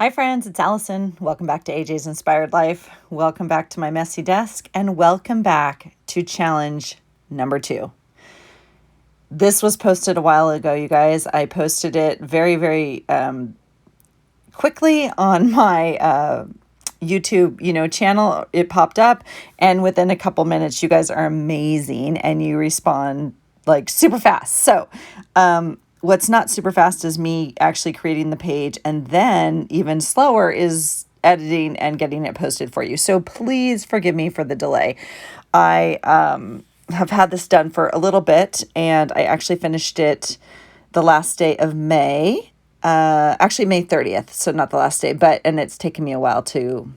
Hi friends, it's Allison. Welcome back to AJ's Inspired Life. Welcome back to my messy desk and welcome back to challenge number 2. This was posted a while ago, you guys. I posted it very quickly on my YouTube, channel. It popped up and within a couple minutes, you guys are amazing and you respond like super fast. So, what's not super fast is me actually creating the page, and then even slower is editing and getting it posted for you. So please forgive me for the delay. I have had this done for a little bit, and I actually finished it the last day of May, actually May 30th. So not the last day, and it's taken me a while to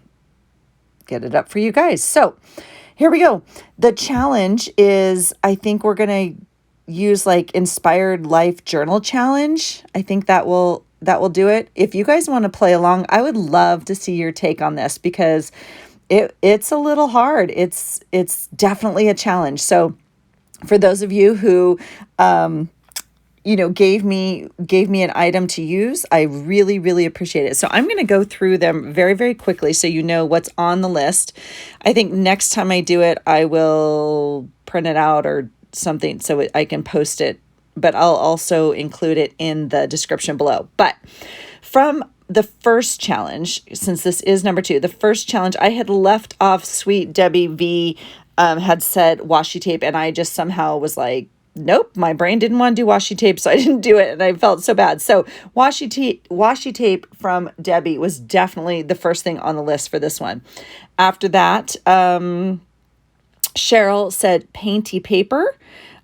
get it up for you guys. So here we go. The challenge is, I think we're going to use like Inspired Life Journal Challenge. I think that will do it. If you guys want to play along, I would love to see your take on this because it's a little hard. It's definitely a challenge. So for those of you who gave me an item to use, I really appreciate it. So I'm going to go through them very quickly so you know what's on the list. I think next time I do it, I will print it out or something so I can post it, but I'll also include it in the description below. But from the first challenge, since this is number 2, the first challenge, I had left off Sweet Debbie V had said washi tape, and I just somehow was like, nope, my brain didn't want to do washi tape, so I didn't do it, and I felt so bad. So washi tape from Debbie was definitely the first thing on the list for this one. After that, Cheryl said painty paper.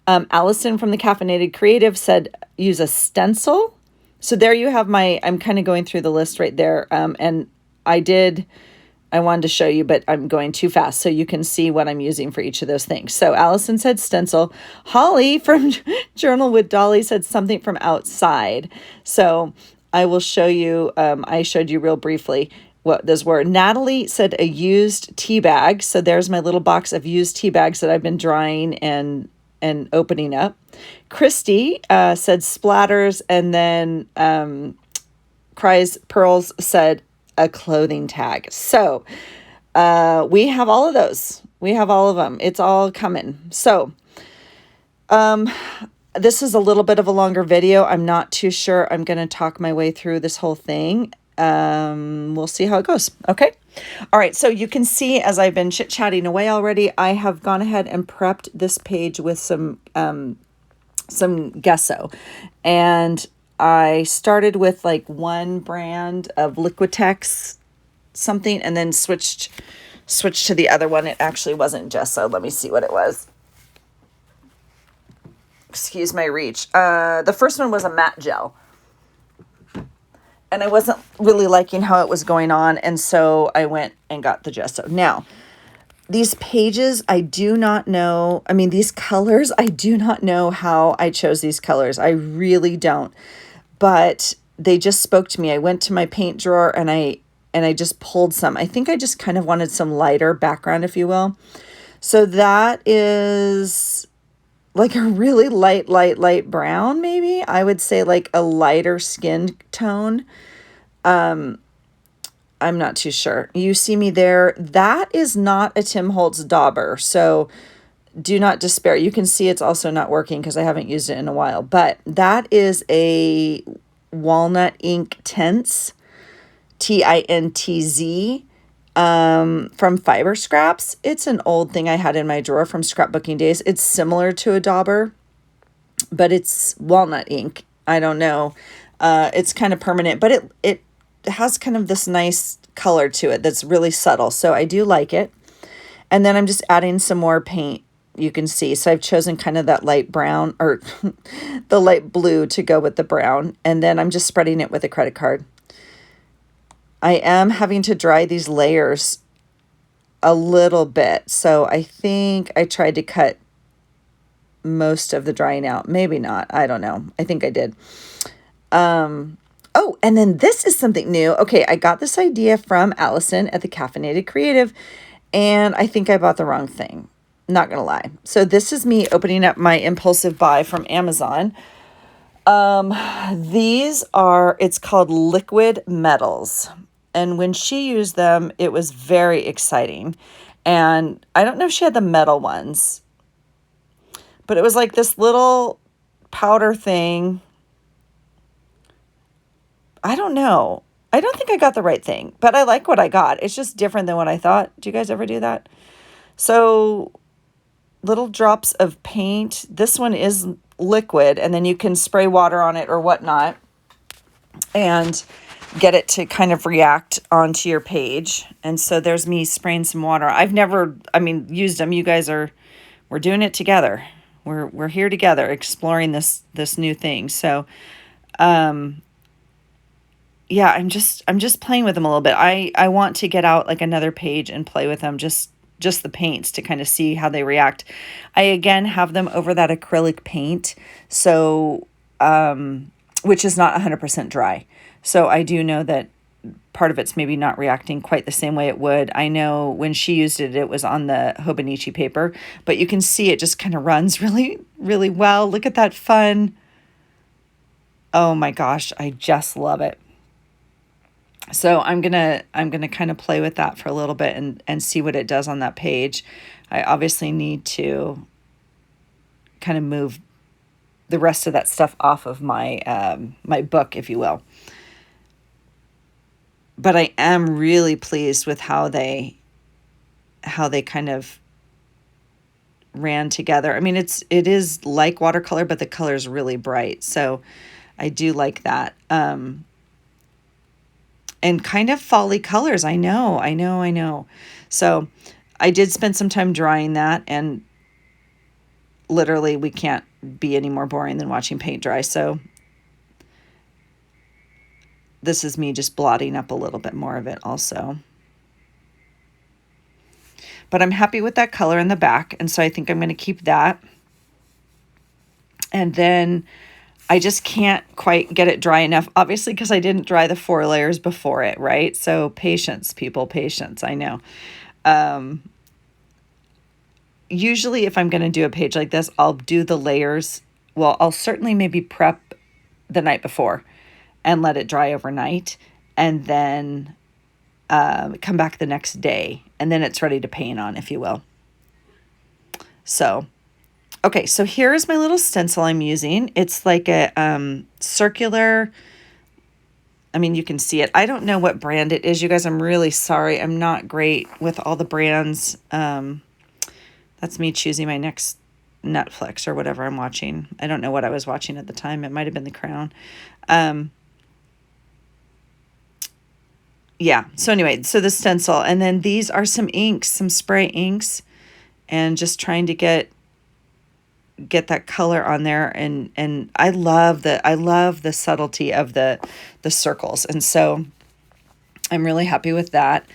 ALlison from the Caffeinated Creative said use a stencil. So there you have I'm kind of going through the list right there. And I wanted to show you, but I'm going too fast so you can see what I'm using for each of those things. So ALlison said stencil. Holly from Journal with Dolly said something from outside. So I will show you, I showed you real briefly what those were. Nathalie said a used tea bag. So there's my little box of used tea bags that I've been drying and opening up. Kristie said splatters, and then Cries Pearls said a clothing tag. So we have all of those. We have all of them. It's all coming. So this is a little bit of a longer video. I'm not too sure I'm going to talk my way through this whole thing. We'll see how it goes. Okay. All right. So you can see as I've been chit-chatting away already, I have gone ahead and prepped this page with some gesso, and I started with like one brand of Liquitex something, and then switched to the other one. It actually wasn't gesso. Let me see what it was. Excuse my reach. The first one was a matte gel. And I wasn't really liking how it was going on. And so I went and got the gesso. Now, these pages, I do not know. I mean, these colors, I do not know how I chose these colors. I really don't. But they just spoke to me. I went to my paint drawer and I just pulled some. I think I just kind of wanted some lighter background, if you will. So that is like a really light brown, maybe. I would say like a lighter skin tone. I'm not too sure. You see me there. That is not a Tim Holtz dauber, so do not despair. You can see it's also not working because I haven't used it in a while. But that is a Walnut Ink Tints, Tintz, from Fiber Scraps. It's an old thing I had in my drawer from scrapbooking days. It's similar to a dauber, but it's walnut ink. I don't know. It's kind of permanent, but it has kind of this nice color to it that's really subtle. So I do like it. And then I'm just adding some more paint, you can see. So I've chosen kind of that light brown or the light blue to go with the brown. And then I'm just spreading it with a credit card. I am having to dry these layers a little bit. So I think I tried to cut most of the drying out. Maybe not. I don't know. I think I did. Oh, and then this is something new. Okay, I got this idea from ALlison at the Caffeinated Creative, and I think I bought the wrong thing. Not going to lie. So this is me opening up my impulsive buy from Amazon. It's called liquid metals. And when she used them, it was very exciting. And I don't know if she had the metal ones, but it was like this little powder thing. I don't know. I don't think I got the right thing, but I like what I got. It's just different than what I thought. Do you guys ever do that? So little drops of paint. This one is liquid, and then you can spray water on it or whatnot and get it to kind of react onto your page. And so there's me spraying some water. I've never, used them. You guys we're doing it together. We're here together exploring this new thing. So, yeah, I'm just playing with them a little bit. I want to get out like another page and play with them, just the paints to kind of see how they react. I again have them over that acrylic paint, so which is not 100% dry. So I do know that part of it's maybe not reacting quite the same way it would. I know when she used it, it was on the Hobonichi paper, but you can see it just kind of runs really, really well. Look at that fun. Oh my gosh, I just love it. So I'm gonna kind of play with that for a little bit and see what it does on that page. I obviously need to kind of move the rest of that stuff off of my my book, if you will. But I am really pleased with how they kind of ran together. I mean, it is like watercolor, but the color is really bright. So I do like that. And kind of folly colors. I know. So I did spend some time drying that, and literally we can't be any more boring than watching paint dry. So this is me just blotting up a little bit more of it also. But I'm happy with that color in the back, and so I think I'm going to keep that. And then I just can't quite get it dry enough, obviously, because I didn't dry the 4 layers before it, right? So patience, people, patience, I know. Usually if I'm going to do a page like this, I'll do the layers. Well, I'll certainly maybe prep the night before and let it dry overnight, and then come back the next day, and then it's ready to paint on, if you will. So, okay, so here's my little stencil I'm using. It's like a circular, you can see it. I don't know what brand it is, you guys. I'm really sorry. I'm not great with all the brands. That's me choosing my next Netflix or whatever I'm watching. I don't know what I was watching at the time. It might have been The Crown. Yeah. So anyway, so the stencil, and then these are some inks, some spray inks, and just trying to get that color on there. And I love the subtlety of the circles. And so I'm really happy with that.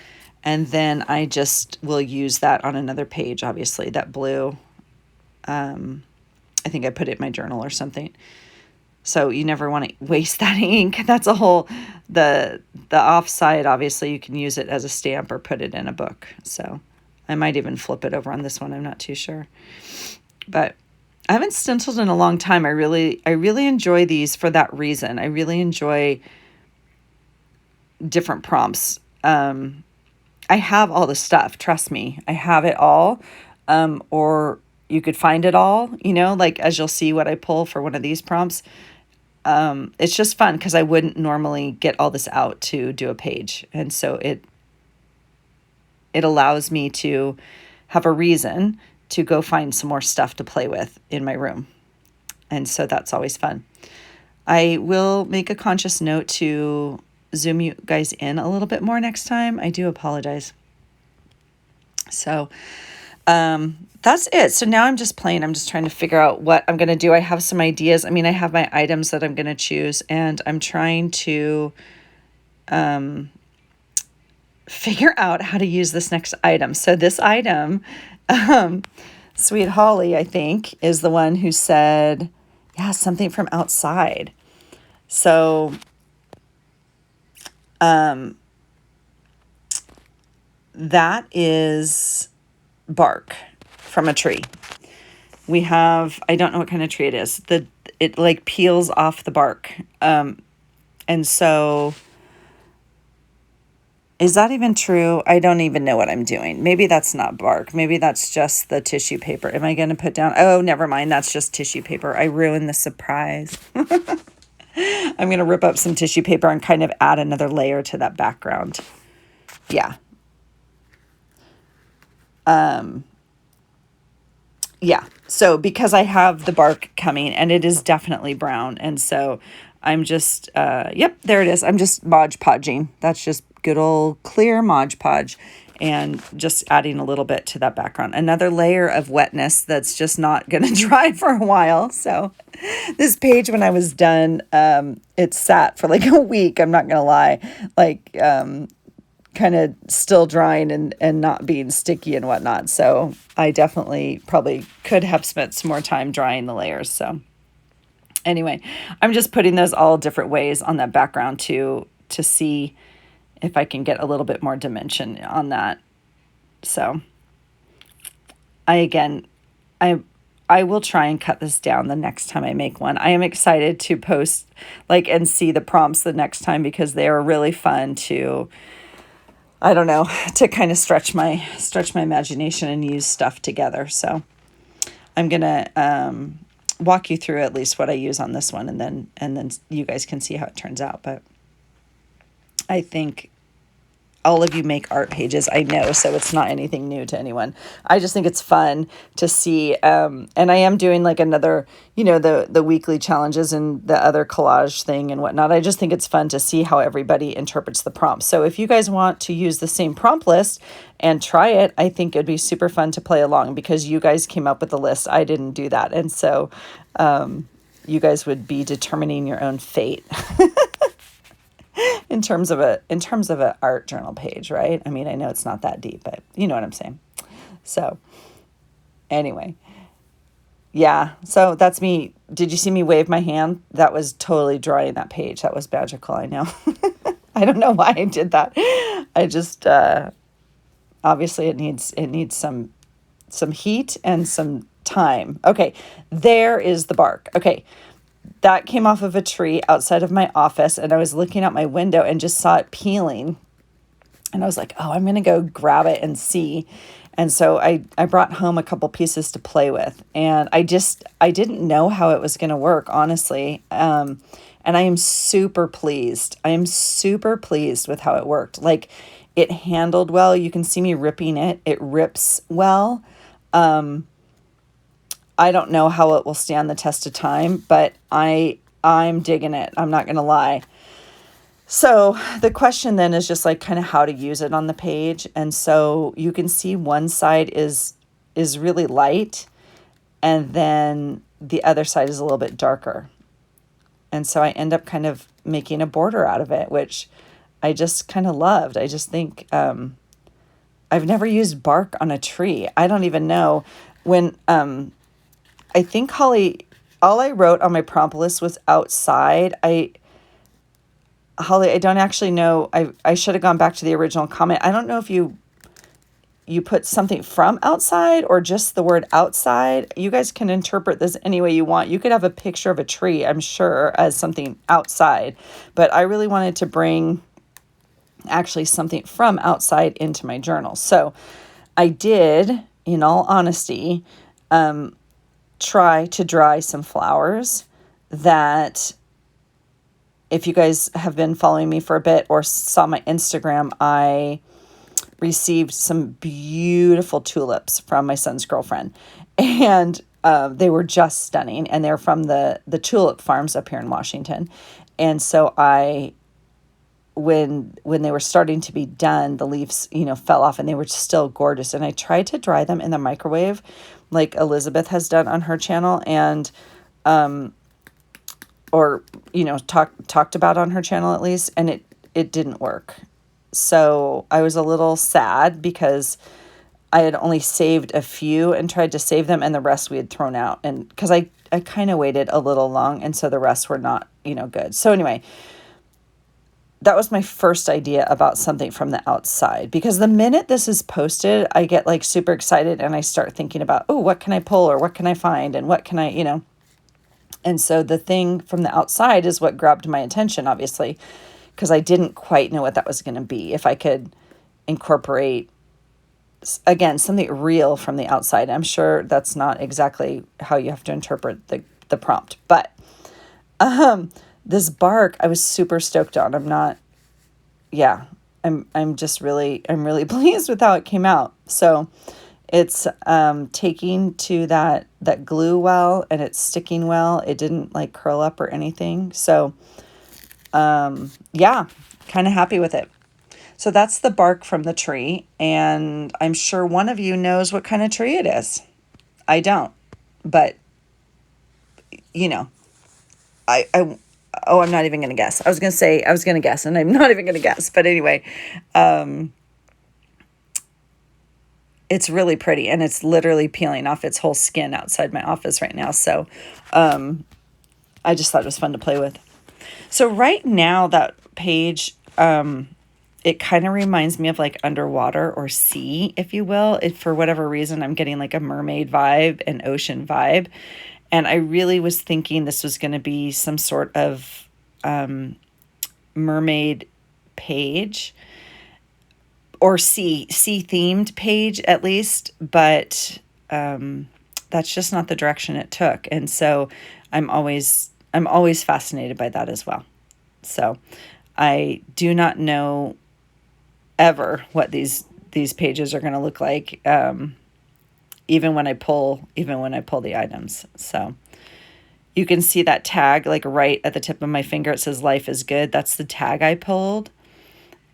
And then I just will use that on another page, obviously, that blue. I think I put it in my journal or something. So you never want to waste that ink. That's a whole, the offside, obviously, you can use it as a stamp or put it in a book. So I might even flip it over on this one. I'm not too sure. But I haven't stenciled in a long time. I really enjoy these for that reason. I really enjoy different prompts. I have all the stuff. Trust me. I have it all. Or you could find it all, like as you'll see what I pull for one of these prompts. It's just fun because I wouldn't normally get all this out to do a page. And so it allows me to have a reason to go find some more stuff to play with in my room. And so that's always fun. I will make a conscious note to zoom you guys in a little bit more next time. I do apologize. So, that's it. So now I'm just playing. I'm just trying to figure out what I'm going to do. I have some ideas. I have my items that I'm going to choose, and I'm trying to figure out how to use this next item. So this item, Sweet Holly, I think, is the one who said, yeah, something from outside. So that is bark from a tree. We have, I don't know what kind of tree it is. it like peels off the bark. And so is that even true? I don't even know what I'm doing. Maybe that's not bark. Maybe that's just the tissue paper. Am I going to put down? Oh, never mind. That's just tissue paper. I ruined the surprise. I'm going to rip up some tissue paper and kind of add another layer to that background. Yeah. Yeah. So because I have the bark coming and it is definitely brown. And so I'm just, yep, there it is. I'm just Mod Podging. That's just good old clear Mod Podge and just adding a little bit to that background. Another layer of wetness that's just not going to dry for a while. So this page, when I was done, it sat for like a week. I'm not going to lie. Like, kind of still drying and not being sticky and whatnot. So I definitely probably could have spent some more time drying the layers. So anyway, I'm just putting those all different ways on that background to see if I can get a little bit more dimension on that. So I will try and cut this down the next time I make one. I am excited to post and see the prompts the next time because they are really fun to, I don't know, to kind of stretch my imagination and use stuff together. So I'm going to walk you through at least what I use on this one, and then you guys can see how it turns out. But I think all of you make art pages, I know, so it's not anything new to anyone. I just think it's fun to see, and I am doing like another, the weekly challenges and the other collage thing and whatnot. I just think it's fun to see how everybody interprets the prompts. So if you guys want to use the same prompt list and try it, I think it'd be super fun to play along because you guys came up with the list. I didn't do that. And so you guys would be determining your own fate. in terms of a art journal page, right? I mean, I know it's not that deep, but you know what I'm saying. So anyway, yeah, so that's me. Did you see me wave my hand? That was totally drawing that page. That was magical. I know. I don't know why I did that. I just, obviously it needs some heat and some time. Okay. There is the bark. Okay. That came off of a tree outside of my office, and I was looking out my window and just saw it peeling. And I was like, oh, I'm going to go grab it and see. And so I brought home a couple pieces to play with. And I didn't know how it was going to work, honestly. And I am super pleased. I am super pleased with how it worked. Like, it handled well. You can see me ripping it. It rips well. I don't know how it will stand the test of time, but I'm digging it. I'm not going to lie. So the question then is just like kind of how to use it on the page. And so you can see one side is really light, and then the other side is a little bit darker. And so I end up kind of making a border out of it, which I just kind of loved. I just think I've never used bark on a tree. I don't even know when I think Holly, all I wrote on my prompt list was outside. Holly, I don't actually know. I should have gone back to the original comment. I don't know if you put something from outside or just the word outside. You guys can interpret this any way you want. You could have a picture of a tree, I'm sure, as something outside. But I really wanted to bring actually something from outside into my journal. So I did, in all honesty, try to dry some flowers that, if you guys have been following me for a bit or saw my Instagram, I received some beautiful tulips from my son's girlfriend, and they were just stunning, and they're from the tulip farms up here in Washington. And so when they were starting to be done, the leaves, fell off, and they were still gorgeous. And I tried to dry them in the microwave like Elizabeth has done on her channel, and talked about on her channel at least, and it didn't work. So I was a little sad because I had only saved a few and tried to save them, and the rest we had thrown out, and because I kind of waited a little long, and so the rest were not good. So anyway, that was my first idea about something from the outside, because the minute this is posted, I get like super excited and I start thinking about, oh, what can I pull or what can I find and what can I. And so the thing from the outside is what grabbed my attention, obviously, because I didn't quite know what that was going to be. If I could incorporate, again, something real from the outside. I'm sure that's not exactly how you have to interpret the prompt, but this bark I was super stoked on. I'm just really, I'm really pleased with how it came out. So it's taking to that glue well, and it's sticking well. It didn't like curl up or anything. So yeah, kind of happy with it. So that's the bark from the tree, and I'm sure one of you knows what kind of tree it is. I don't, but you know, I oh, I'm not even going to guess. I was going to say I was going to guess, and I'm not even going to guess. But anyway, it's really pretty, and it's literally peeling off its whole skin outside my office right now. So I just thought it was fun to play with. So right now that page, it kind of reminds me of like underwater or sea, if you will. For whatever reason, I'm getting like a mermaid vibe, an ocean vibe. And I really was thinking this was going to be some sort of mermaid page or sea themed page at least, but that's just not the direction it took. And so I'm always fascinated by that as well. So I do not know ever what these pages are going to look like, even when I pull the items. So you can see that tag like right at the tip of my finger. It says "Life is Good." That's the tag I pulled,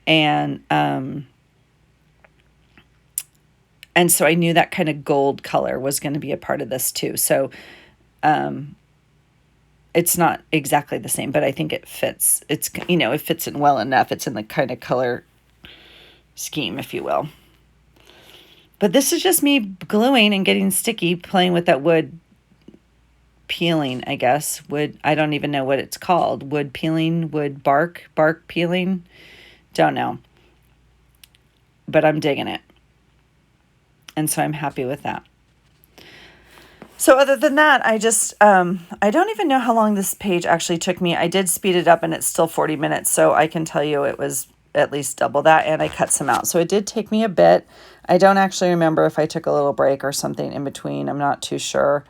and so I knew that kind of gold color was going to be a part of this too. So it's not exactly the same, but I think it fits. It's, it fits in well enough. It's in the kind of color scheme, if you will. But this is just me gluing and getting sticky, playing with that wood peeling, I guess. I don't even know what it's called. Wood peeling, wood bark peeling. Don't know. But I'm digging it. And so I'm happy with that. So other than that, I just, I don't even know how long this page actually took me. I did speed it up, and it's still 40 minutes. So I can tell you it was at least double that, and I cut some out. So it did take me a bit. I don't actually remember if I took a little break or something in between. I'm not too sure.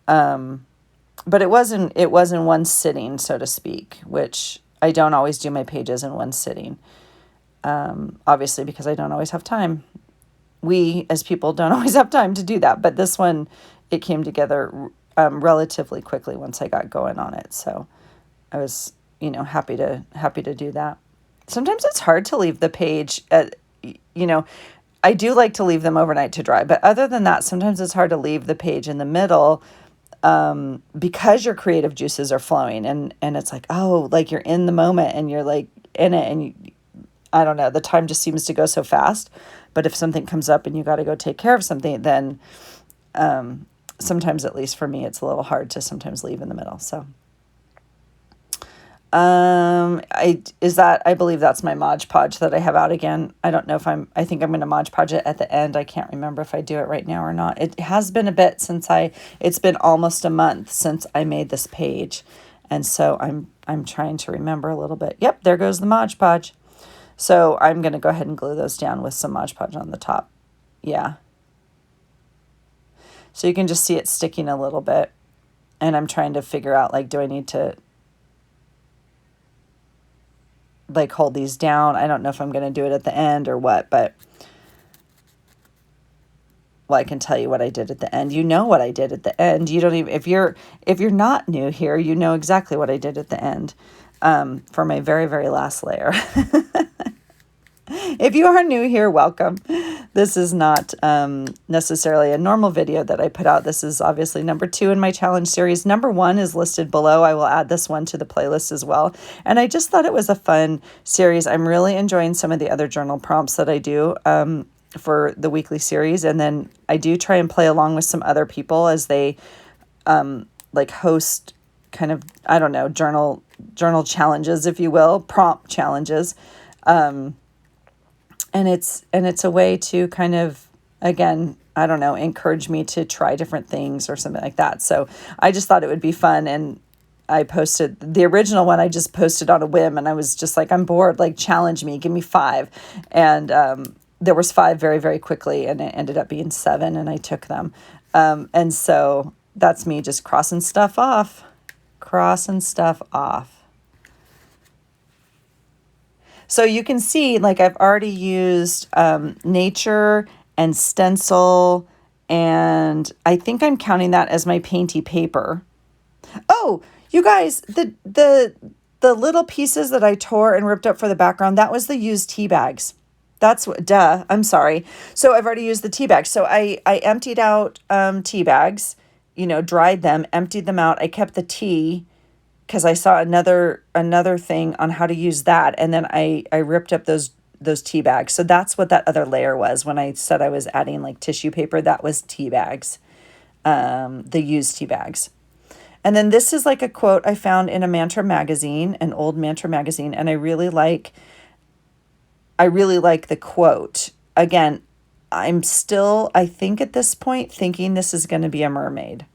But it wasn't one sitting, so to speak, which I don't always do my pages in one sitting. Obviously, because I don't always have time. We, as people, don't always have time to do that. But this one, it came together relatively quickly once I got going on it. So I was, happy to do that. Sometimes it's hard to leave the page I do like to leave them overnight to dry, but other than that, sometimes it's hard to leave the page in the middle because your creative juices are flowing, and it's like, oh, like you're in the moment and you're like in it, and I don't know, the time just seems to go so fast. But if something comes up and you got to go take care of something, then sometimes, at least for me, it's a little hard to sometimes leave in the middle. So I believe that's my Mod Podge that I have out again. I don't know if I think I'm going to Mod Podge it at the end. I can't remember if I do it right now or not. It has been a bit it's been almost a month since I made this page. And so I'm trying to remember a little bit. Yep, there goes the Mod Podge. So I'm going to go ahead and glue those down with some Mod Podge on the top. Yeah. So you can just see it sticking a little bit. And I'm trying to figure out, like, do I need to like hold these down? I don't know if I'm going to do it at the end or what, but well, I can tell you what I did at the end. You know what I did at the end. You don't even, if you're not new here, you know exactly what I did at the end for my very, very last layer. If you are new here, welcome. This is not necessarily a normal video that I put out. This is obviously number 2 in my challenge series. Number 1 is listed below. I will add this one to the playlist as well. And I just thought it was a fun series. I'm really enjoying some of the other journal prompts that I do for the weekly series. And then I do try and play along with some other people as they like host kind of, I don't know, journal challenges, if you will, prompt challenges. And it's a way to kind of again, I don't know, encourage me to try different things or something like that. So I just thought it would be fun. And I posted the original one. I just posted on a whim, and I was just like, I'm bored, like challenge me, give me 5. And there was 5 very, very quickly, and it ended up being 7, and I took them. And so that's me just crossing stuff off. So you can see, like, I've already used nature and stencil, and I think I'm counting that as my painty paper. Oh, you guys, the little pieces that I tore and ripped up for the background, that was the used tea bags. That's what, duh, I'm sorry. So I've already used the tea bags. So I emptied out tea bags, dried them, emptied them out. I kept the tea because I saw another thing on how to use that. And then I ripped up those tea bags. So that's what that other layer was. When I said I was adding like tissue paper, that was tea bags, the used tea bags. And then this is like a quote I found in a Mantra magazine, an old Mantra magazine, and I really like the quote. Again, I'm still, I think at this point, thinking this is going to be a mermaid.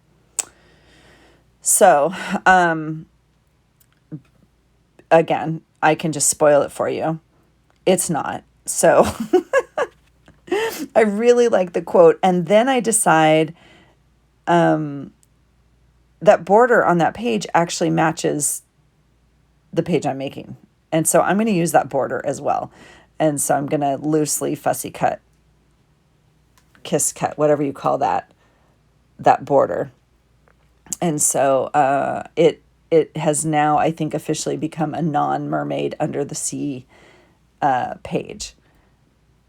So, again, I can just spoil it for you. It's not. So I really like the quote. And then I decide, that border on that page actually matches the page I'm making. And so I'm going to use that border as well. And so I'm going to loosely fussy cut, kiss cut, whatever you call that border. And so it has now, I think, officially become a non-mermaid under the sea page.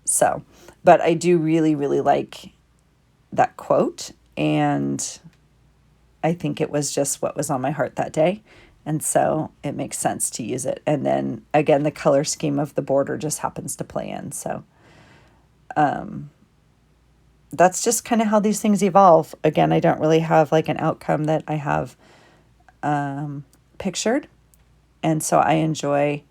So, but I do really, really like that quote, and I think it was just what was on my heart that day. And so it makes sense to use it. And then again, the color scheme of the border just happens to play in. So that's just kind of how these things evolve. Again, I don't really have like an outcome that I have pictured. And so I enjoy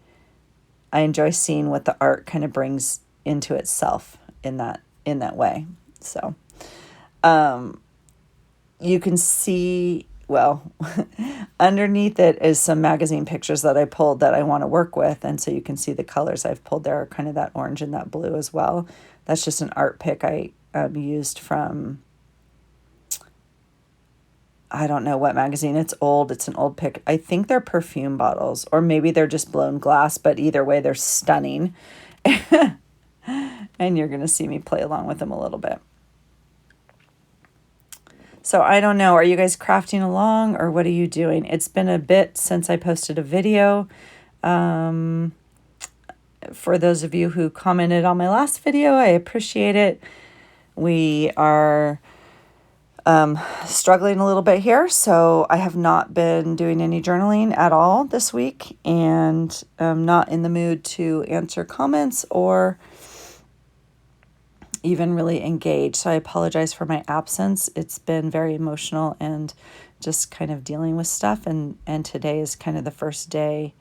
seeing what the art kind of brings into itself in that way. So you can see, well, underneath it is some magazine pictures that I pulled that I want to work with. And so you can see the colors I've pulled there are kind of that orange and that blue as well. That's just an art pick I used from, I don't know what magazine. It's old. It's an old pick. I think they're perfume bottles, or maybe they're just blown glass, but either way, they're stunning. And you're going to see me play along with them a little bit. So I don't know, are you guys crafting along, or what are you doing? It's been a bit since I posted a video. For those of you who commented on my last video, I appreciate it. We are struggling a little bit here, so I have not been doing any journaling at all this week, and I'm not in the mood to answer comments or even really engage. So I apologize for my absence. It's been very emotional and just kind of dealing with stuff. And today is kind of the first day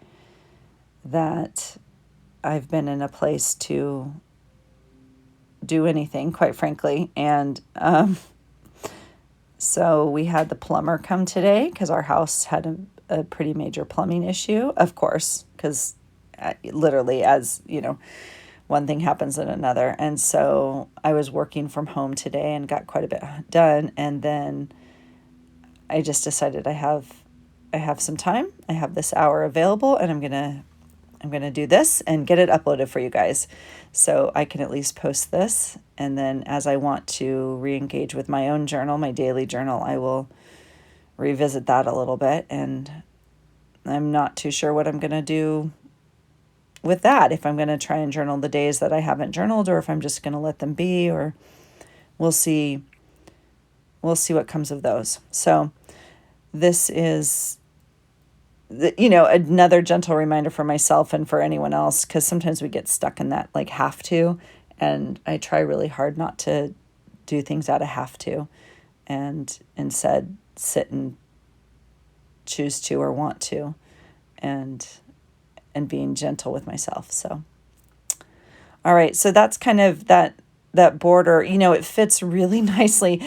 that I've been in a place to do anything, quite frankly. And so we had the plumber come today because our house had a pretty major plumbing issue, of course, because literally, as you know, one thing happens in another. And so I was working from home today and got quite a bit done. And then I just decided I have some time. I have this hour available, and I'm going to do this and get it uploaded for you guys so I can at least post this. And then as I want to re-engage with my own journal, my daily journal, I will revisit that a little bit. And I'm not too sure what I'm going to do with that, if I'm going to try and journal the days that I haven't journaled, or if I'm just going to let them be, or we'll see what comes of those. So this is, another gentle reminder for myself and for anyone else, because sometimes we get stuck in that, like, have to, and I try really hard not to do things out of have to, and instead sit and choose to or want to, and being gentle with myself. So, all right. So that's kind of that that border, it fits really nicely.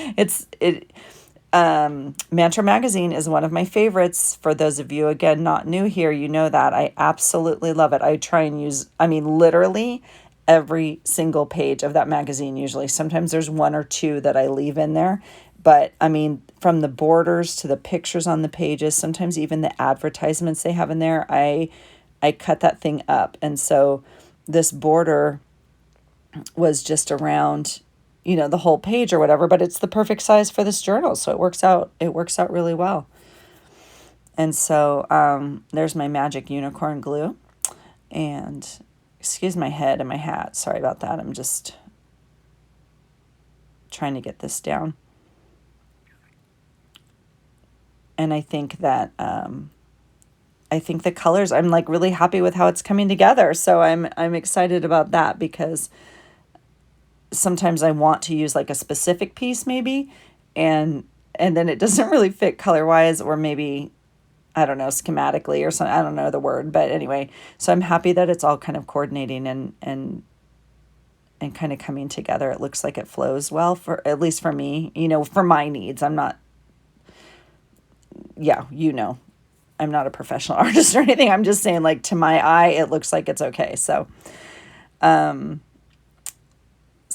Mantra Magazine is one of my favorites. For those of you, again, not new here, you know that. I absolutely love it. I try and use, literally every single page of that magazine usually. Sometimes there's one or two that I leave in there. But, from the borders to the pictures on the pages, sometimes even the advertisements they have in there, I cut that thing up. And so this border was just around the whole page or whatever, but it's the perfect size for this journal. So it works out really well. And so there's my magic unicorn glue, and excuse my head and my hat. Sorry about that. I'm just trying to get this down. And I think that, the colors, I'm like really happy with how it's coming together. So I'm excited about that, because sometimes I want to use like a specific piece maybe, and then it doesn't really fit color wise, or maybe, I don't know, schematically or something. I don't know the word, but anyway, so I'm happy that it's all kind of coordinating and kind of coming together. It looks like it flows well, for at least for me, for my needs. I'm not, I'm not a professional artist or anything. I'm just saying, like, to my eye, it looks like it's okay. So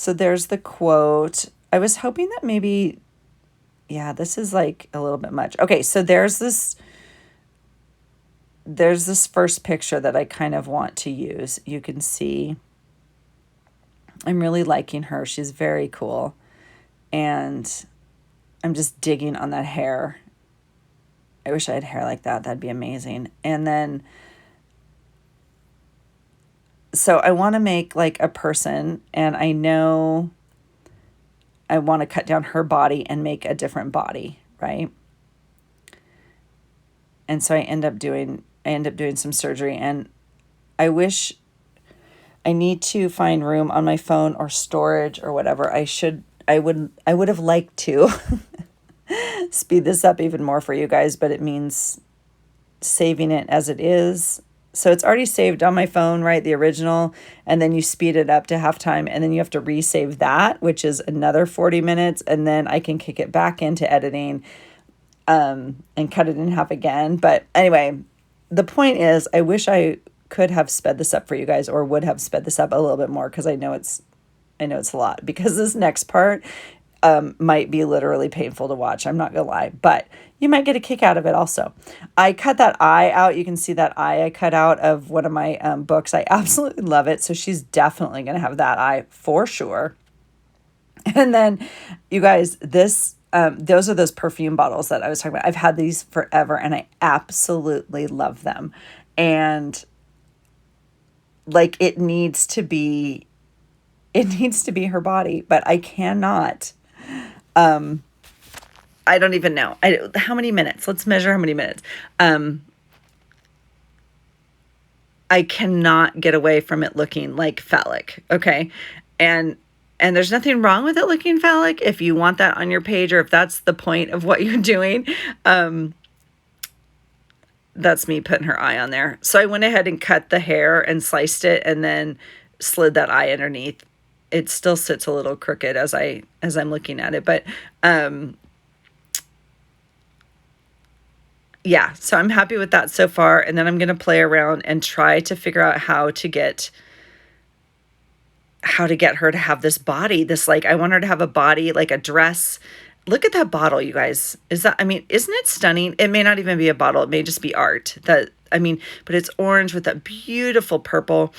there's the quote. I was hoping that maybe, this is like a little bit much. Okay, so there's this first picture that I kind of want to use. You can see I'm really liking her. She's very cool. And I'm just digging on that hair. I wish I had hair like that. That'd be amazing. And then, so I want to make like a person, and I know I want to cut down her body and make a different body, right? And so I end up doing some surgery, and I need to find room on my phone or storage or whatever. I would have liked to speed this up even more for you guys, but it means saving it as it is. So it's already saved on my phone, right? The original, and then you speed it up to halftime, and then you have to resave that, which is another 40 minutes. And then I can kick it back into editing, and cut it in half again. But anyway, the point is, I wish I could have sped this up for you guys, or would have sped this up a little bit more, because I know it's a lot, because this next part might be literally painful to watch. I'm not gonna lie, but you might get a kick out of it also. I cut that eye out. You can see that eye I cut out of one of my books. I absolutely love it. So she's definitely gonna have that eye for sure. And then, you guys, those are those perfume bottles that I was talking about. I've had these forever, and I absolutely love them. And like, it needs to be her body, but I cannot. I don't even know. How many minutes? Let's measure how many minutes. I cannot get away from it looking like phallic. Okay. And there's nothing wrong with it looking phallic if you want that on your page, or if that's the point of what you're doing. That's me putting her eye on there. So I went ahead and cut the hair and sliced it, and then slid that eye underneath. It still sits a little crooked as I'm looking at it, but so I'm happy with that so far. And then I'm going to play around and try to figure out how to get her to have this body, I want her to have a body, like a dress. Look at that bottle, you guys. Isn't it stunning? It may not even be a bottle. It may just be art but it's orange with that beautiful purple.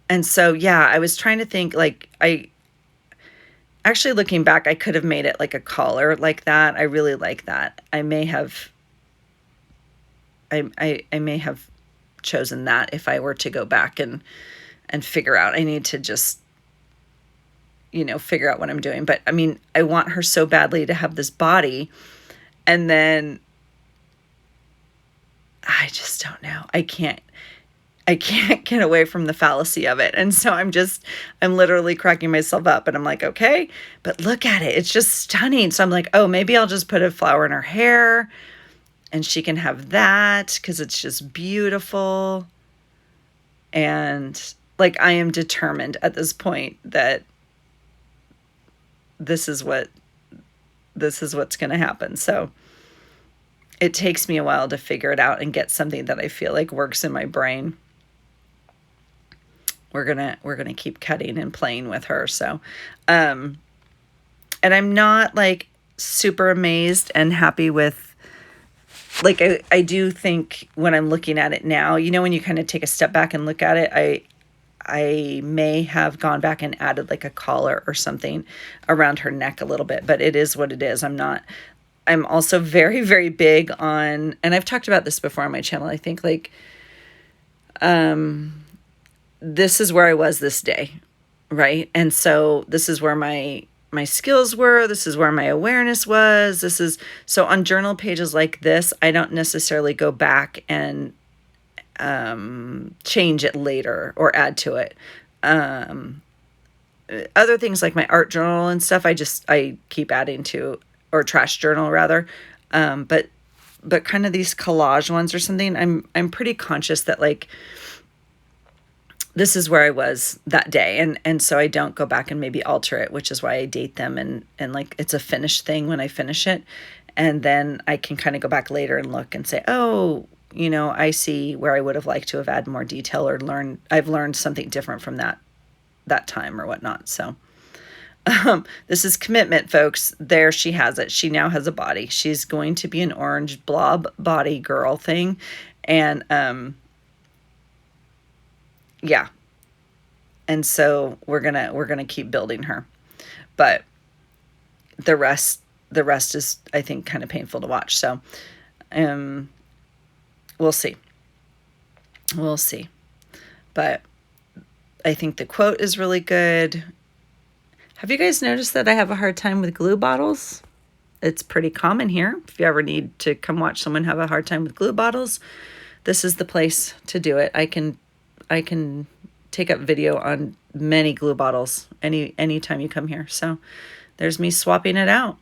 And so, I was trying to think, like, actually, looking back, I could have made it like a collar like that. I really like that. I may have chosen that if I were to go back and figure out. I need to just, figure out what I'm doing. But I want her so badly to have this body, and then I just don't know. I can't get away from the fallacy of it. And so I'm literally cracking myself up, and I'm like, okay, but look at it. It's just stunning. So I'm like, oh, maybe I'll just put a flower in her hair, and she can have that, because it's just beautiful. And like, I am determined at this point that this is what's going to happen. So it takes me a while to figure it out and get something that I feel like works in my brain. We're gonna keep cutting and playing with her. So, and I'm not like super amazed and happy with, like, I do think when I'm looking at it now, you know, when you kind of take a step back and look at it, I may have gone back and added like a collar or something around her neck a little bit, but it is what it is. I'm also very, very big on, and I've talked about this before on my channel, I think, like, this is where I was this day, right? And so this is where my skills were. This is where my awareness was. So on journal pages like this, I don't necessarily go back and change it later or add to it. Other things like my art journal and stuff, I keep adding to, or trash journal rather. But kind of these collage ones or something, I'm pretty conscious that, like, this is where I was that day. And so I don't go back and maybe alter it, which is why I date them. And like, it's a finished thing when I finish it. And then I can kind of go back later and look and say, oh, you know, I see where I would have liked to have added more detail, or I've learned something different from that time or whatnot. So, this is commitment, folks. There she has it. She now has a body. She's going to be an orange blob body girl thing. And, yeah. And so we're gonna keep building her. But the rest is, I think, kind of painful to watch. So, we'll see. But I think the quote is really good. Have you guys noticed that I have a hard time with glue bottles? It's pretty common here. If you ever need to come watch someone have a hard time with glue bottles, this is the place to do it. I can take up video on many glue bottles anytime you come here. So there's me swapping it out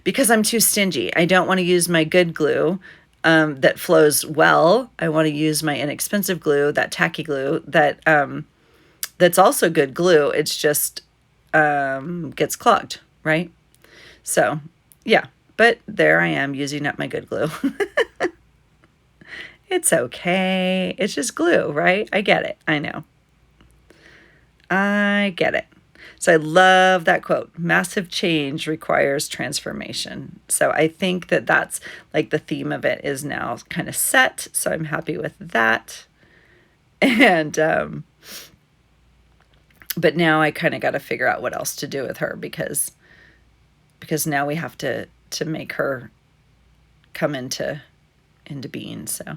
because I'm too stingy. I don't want to use my good glue that flows well. I want to use my inexpensive glue, that tacky glue that's also good glue. It's just gets clogged, right? So yeah, but there I am using up my good glue. It's okay. It's just glue, right? I get it. I know. I get it. So I love that quote. Massive change requires transformation. So I think that that's like the theme of it is now kind of set. So I'm happy with that. And, but now I kind of got to figure out what else to do with her because now we have to make her come into being. So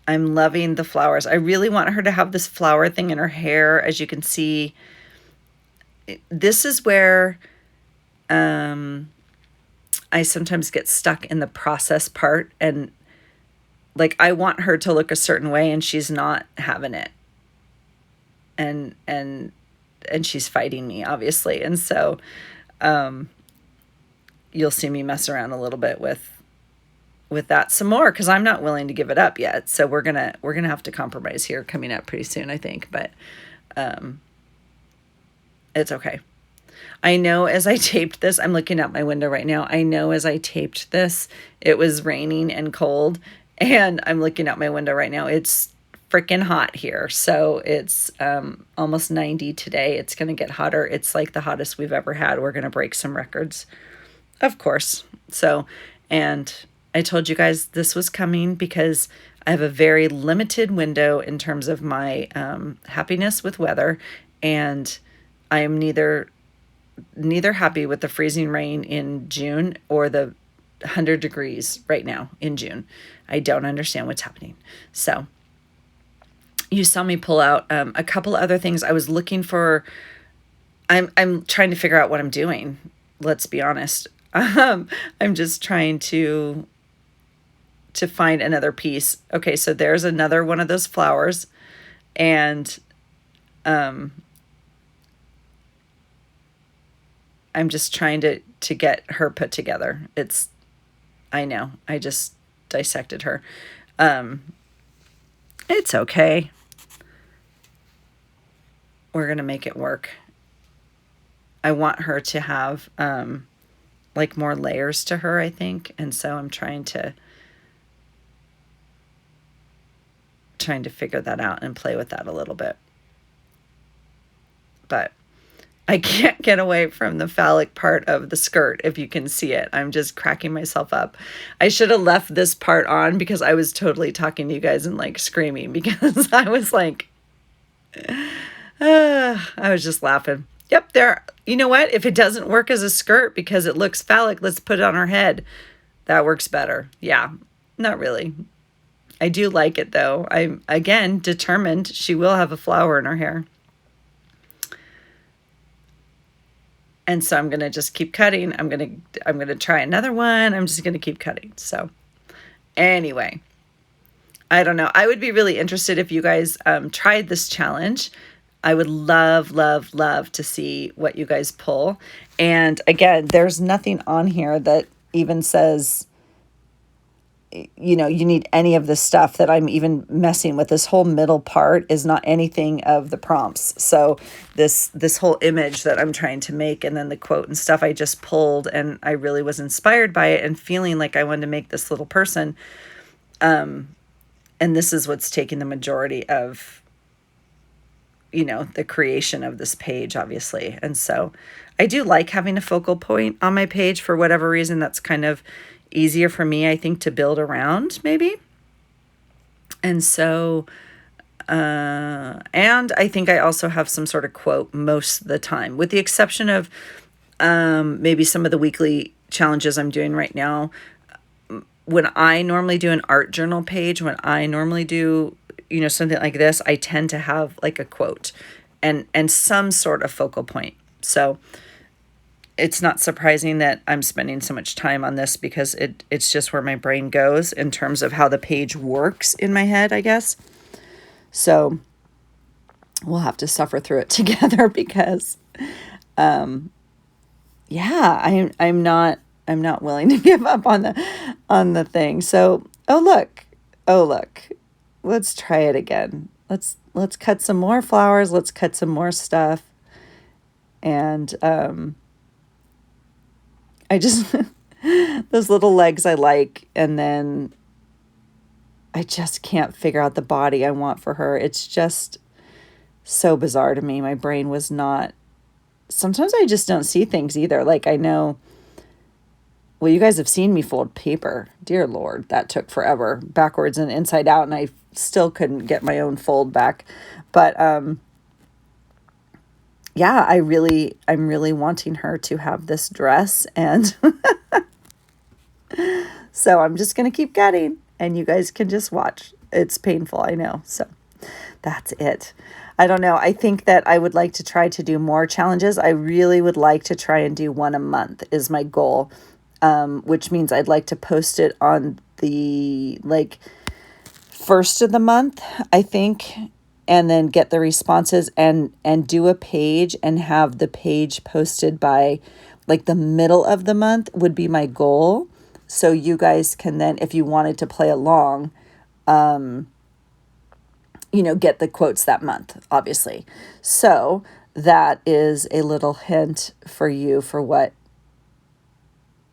I'm loving the flowers. I really want her to have this flower thing in her hair. As you can see, this is where I sometimes get stuck in the process part. And like, I want her to look a certain way and she's not having it. And she's fighting me, obviously. And so you'll see me mess around a little bit with that some more because I'm not willing to give it up yet. So we're gonna have to compromise here coming up pretty soon, I think. But it's okay. I know as I taped this, I'm looking out my window right now. I know as I taped this, it was raining and cold, and I'm looking out my window right now. It's freaking hot here. So it's almost 90 today. It's gonna get hotter. It's like the hottest we've ever had. We're gonna break some records, of course. So, and I told you guys this was coming because I have a very limited window in terms of my happiness with weather, and I am neither happy with the freezing rain in June or the 100 degrees right now in June. I don't understand what's happening. So you saw me pull out a couple other things I was looking for. I'm trying to figure out what I'm doing. Let's be honest. I'm just trying to find another piece. Okay, so there's another one of those flowers, and I'm just trying to get her put together. I know, I just dissected her. It's okay. we're going to make it work. I want her to have like more layers to her, I think. And so I'm trying to figure that out and play with that a little bit. But I can't get away from the phallic part of the skirt, if you can see it. I'm just cracking myself up. I should have left this part on because I was totally talking to you guys and like screaming because I was like, I was just laughing. Yep, there. You know what? If it doesn't work as a skirt because it looks phallic, let's put it on her head. That works better. Yeah, not really. I do like it though. I'm, again, determined she will have a flower in her hair. And so I'm going to just keep cutting. I'm going to try another one. I'm just going to keep cutting. So anyway, I don't know. I would be really interested if you guys tried this challenge. I would love, love, love to see what you guys pull. And again, there's nothing on here that even says, you know, you need any of the stuff that I'm even messing with. This whole middle part is not anything of the prompts. So this whole image that I'm trying to make and then the quote and stuff I just pulled, and I really was inspired by it and feeling like I wanted to make this little person. And this is what's taking the majority of, you know, the creation of this page, obviously. And so I do like having a focal point on my page for whatever reason. That's kind of easier for me, I think, to build around maybe. And so, and I think I also have some sort of quote most of the time, with the exception of maybe some of the weekly challenges I'm doing right now. When I normally do an art journal page, when I normally do, you know, something like this, I tend to have like a quote and some sort of focal point. So it's not surprising that I'm spending so much time on this because it's just where my brain goes in terms of how the page works in my head, I guess. So we'll have to suffer through it together because, yeah, I'm not willing to give up on the thing. So, oh look, let's try it again. Let's cut some more flowers. Let's cut some more stuff. And, I just, those little legs I like, and then I just can't figure out the body I want for her. It's just so bizarre to me. My brain was not, sometimes I just don't see things either. Like I know, well, you guys have seen me fold paper. Dear Lord, that took forever, backwards and inside out, and I still couldn't get my own fold back. But, yeah, I'm really wanting her to have this dress, and so I'm just going to keep cutting, and you guys can just watch. It's painful, I know. So that's it. I don't know. I think that I would like to try to do more challenges. I really would like to try and do one a month is my goal, which means I'd like to post it on the first of the month, I think, and then get the responses and do a page and have the page posted by like the middle of the month would be my goal. So you guys can then, if you wanted to play along, you know, get the quotes that month, obviously. So that is a little hint for you for what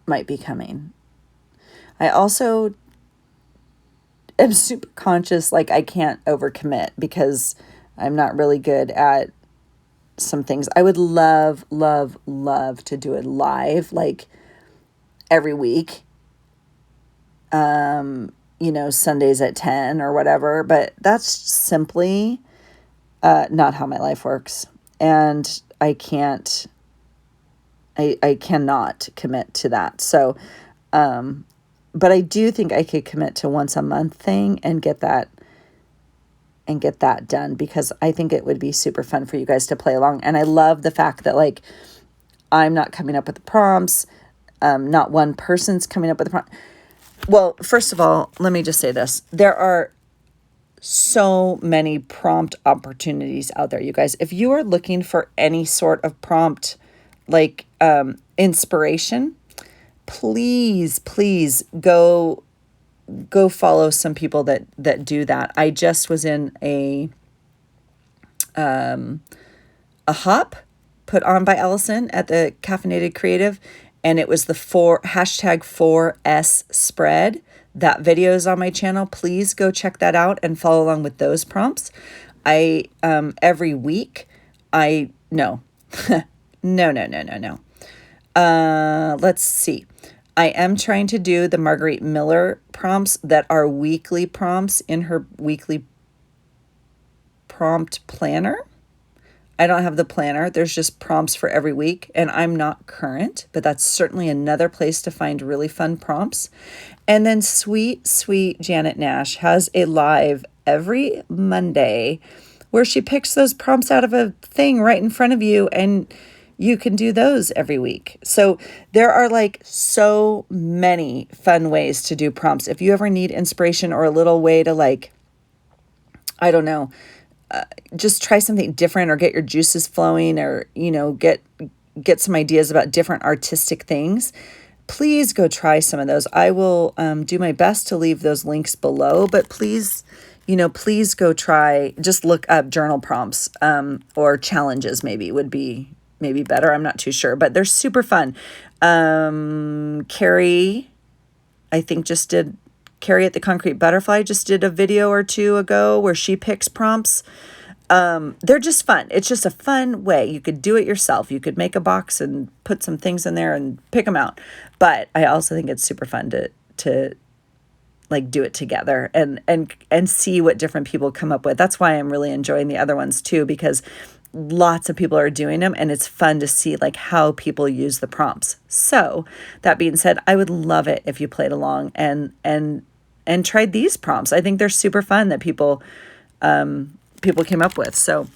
might be coming. I also am super conscious, like I can't overcommit because I'm not really good at some things. I would love, love, love to do it live, like every week. You know, Sundays at 10 or whatever, but that's simply not how my life works. And I cannot commit to that. So, but I do think I could commit to once a month thing and get that done because I think it would be super fun for you guys to play along. And I love the fact that like, I'm not coming up with the prompts. Not one person's coming up with the prompt. Well, first of all, let me just say this. There are so many prompt opportunities out there, you guys. If you are looking for any sort of prompt, like inspiration, please go follow some people that do that. I just was in a a hop put on by ALlison at the Caffeinated Creative, and it was the hashtag 4S spread. That video is on my channel. Please go check that out and follow along with those prompts. I every week I no no. Let's see. I am trying to do the Marguerite Miller prompts that are weekly prompts in her weekly prompt planner. I don't have the planner. There's just prompts for every week, and I'm not current, but that's certainly another place to find really fun prompts. And then sweet Janet Nash has a live every Monday where she picks those prompts out of a thing right in front of you, and you can do those every week. So there are like so many fun ways to do prompts. If you ever need inspiration or a little way to like, I don't know, just try something different or get your juices flowing, or, you know, get some ideas about different artistic things, please go try some of those. I will do my best to leave those links below, but please, please go try, just look up journal prompts or challenges maybe would be maybe better. I'm not too sure, but they're super fun. Carrie, I think Carrie at the Concrete Butterfly just did a video or two ago where she picks prompts. They're just fun. It's just a fun way. You could do it yourself. You could make a box and put some things in there and pick them out. But I also think it's super fun to like do it together and see what different people come up with. That's why I'm really enjoying the other ones too, because lots of people are doing them, and it's fun to see like how people use the prompts. So that being said, I would love it if you played along and tried these prompts. I think they're super fun that people came up with. So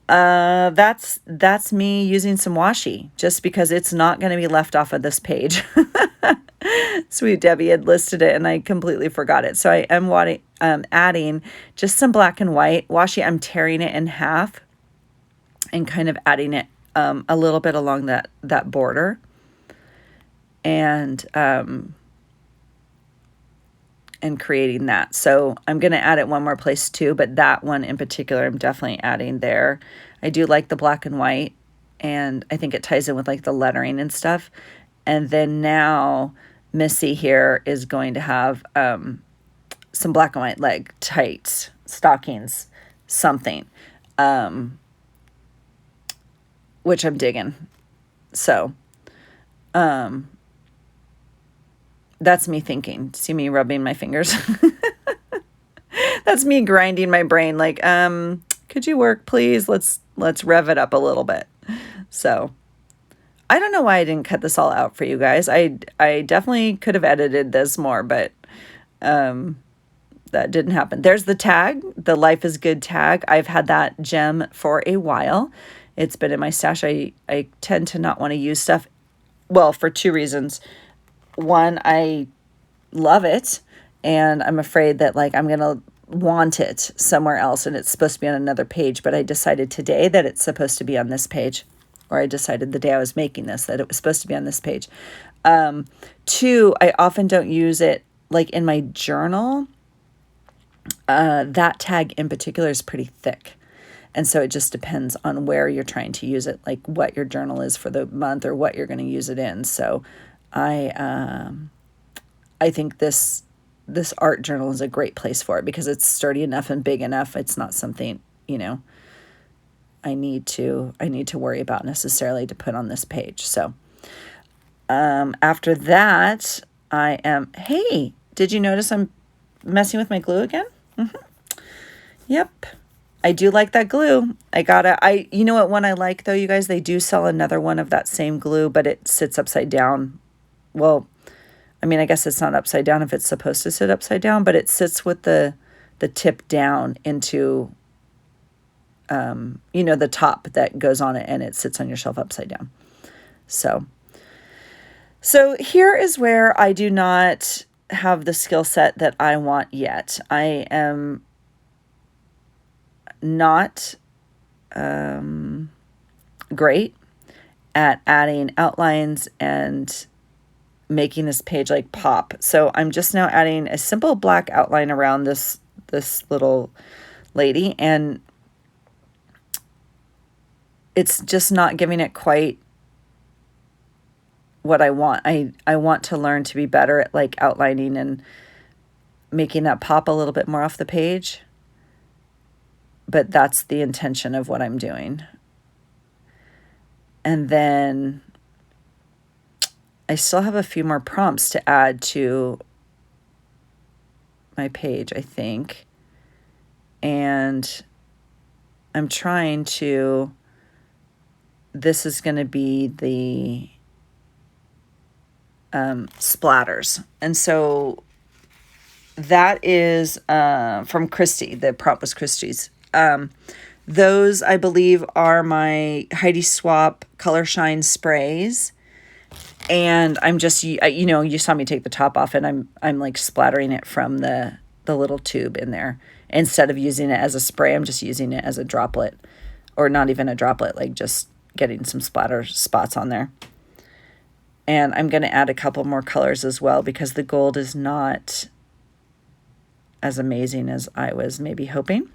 that's me using some washi, just because it's not going to be left off of this page. Sweet Debbie had listed it and I completely forgot it. So I am adding just some black and white washi. I'm tearing it in half and kind of adding it a little bit along that border, and creating that. So I'm going to add it one more place too, but that one in particular, I'm definitely adding there. I do like the black and white, and I think it ties in with like the lettering and stuff. And then now Missy here is going to have some black and white leg tights, stockings, something, which I'm digging. So, that's me thinking. See me rubbing my fingers. That's me grinding my brain. Like, could you work, please? Let's rev it up a little bit. So I don't know why I didn't cut this all out for you guys. I definitely could have edited this more, but, that didn't happen. There's the tag, the Life is Good tag. I've had that gem for a while. It's been in my stash. I tend to not want to use stuff, well, for two reasons. One, I love it, and I'm afraid that like I'm going to want it somewhere else, and it's supposed to be on another page, but I decided today that it's supposed to be on this page, or I decided the day I was making this that it was supposed to be on this page. Two, I often don't use it like in my journal. That tag in particular is pretty thick. And so it just depends on where you're trying to use it, like what your journal is for the month or what you're going to use it in. So I think this art journal is a great place for it because it's sturdy enough and big enough. It's not something, I need to worry about necessarily to put on this page. So after that, hey, did you notice I'm messing with my glue again? Yep. I do like that glue. You know what one I like though, you guys, they do sell another one of that same glue, but it sits upside down. Well, I mean, I guess it's not upside down if it's supposed to sit upside down, but it sits with the tip down into, the top that goes on it, and it sits on your shelf upside down. So here is where I do not have the skill set that I want yet. I am not great at adding outlines and making this page like pop. So I'm just now adding a simple black outline around this little lady, and it's just not giving it quite what I want. I want to learn to be better at like outlining and making that pop a little bit more off the page. But that's the intention of what I'm doing. And then I still have a few more prompts to add to my page, I think. And I'm trying to, this is going to be the splatters. And so that is from Kristie. The prompt was Kristie's. Those, I believe, are my Heidi Swap Color Shine sprays. And I'm just, you know, you saw me take the top off, and I'm like splattering it from the little tube in there. Instead of using it as a spray, I'm just using it as a droplet, or not even a droplet, like just getting some splatter spots on there. And I'm going to add a couple more colors as well, because the gold is not as amazing as I was maybe hoping.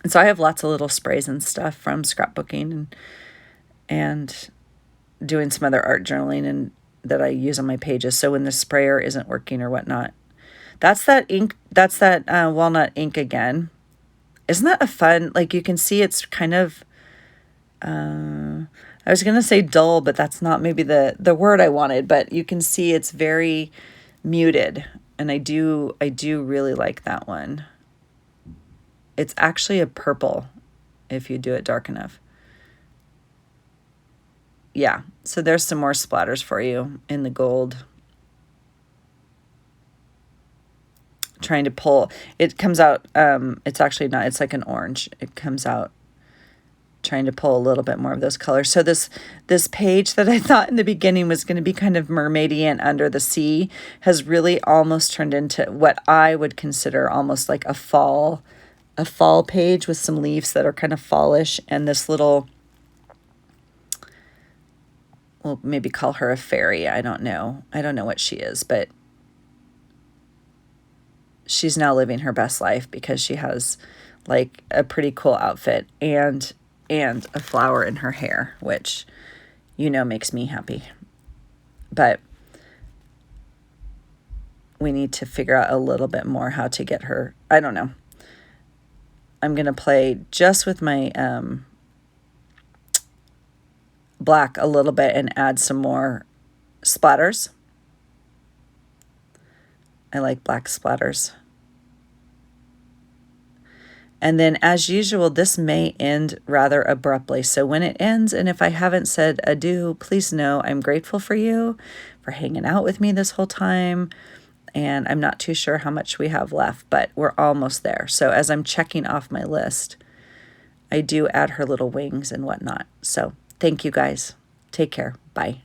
And so I have lots of little sprays and stuff from scrapbooking and doing some other art journaling and that I use on my pages. So when the sprayer isn't working or whatnot, that's that ink. That's that walnut ink again. Isn't that a fun, like you can see it's kind of, I was going to say dull, but that's not maybe the word I wanted, but you can see it's very muted. And I do really like that one. It's actually a purple if you do it dark enough. Yeah, so there's some more splatters for you in the gold. Trying to pull, it comes out, it's actually not, it's like an orange. It comes out trying to pull a little bit more of those colors. So this page that I thought in the beginning was going to be kind of mermaidy and under the sea has really almost turned into what I would consider almost like a fall page with some leaves that are kind of fallish, and this little, we'll maybe call her a fairy. I don't know what she is, but she's now living her best life because she has like a pretty cool outfit and a flower in her hair, which, you know, makes me happy. But we need to figure out a little bit more how to get her. I don't know. I'm going to play just with my black a little bit and add some more splatters. I like black splatters. And then, as usual, this may end rather abruptly. So when it ends, and if I haven't said adieu, please know I'm grateful for you, for hanging out with me this whole time. And I'm not too sure how much we have left, but we're almost there. So as I'm checking off my list, I do add her little wings and whatnot. So thank you guys. Take care. Bye.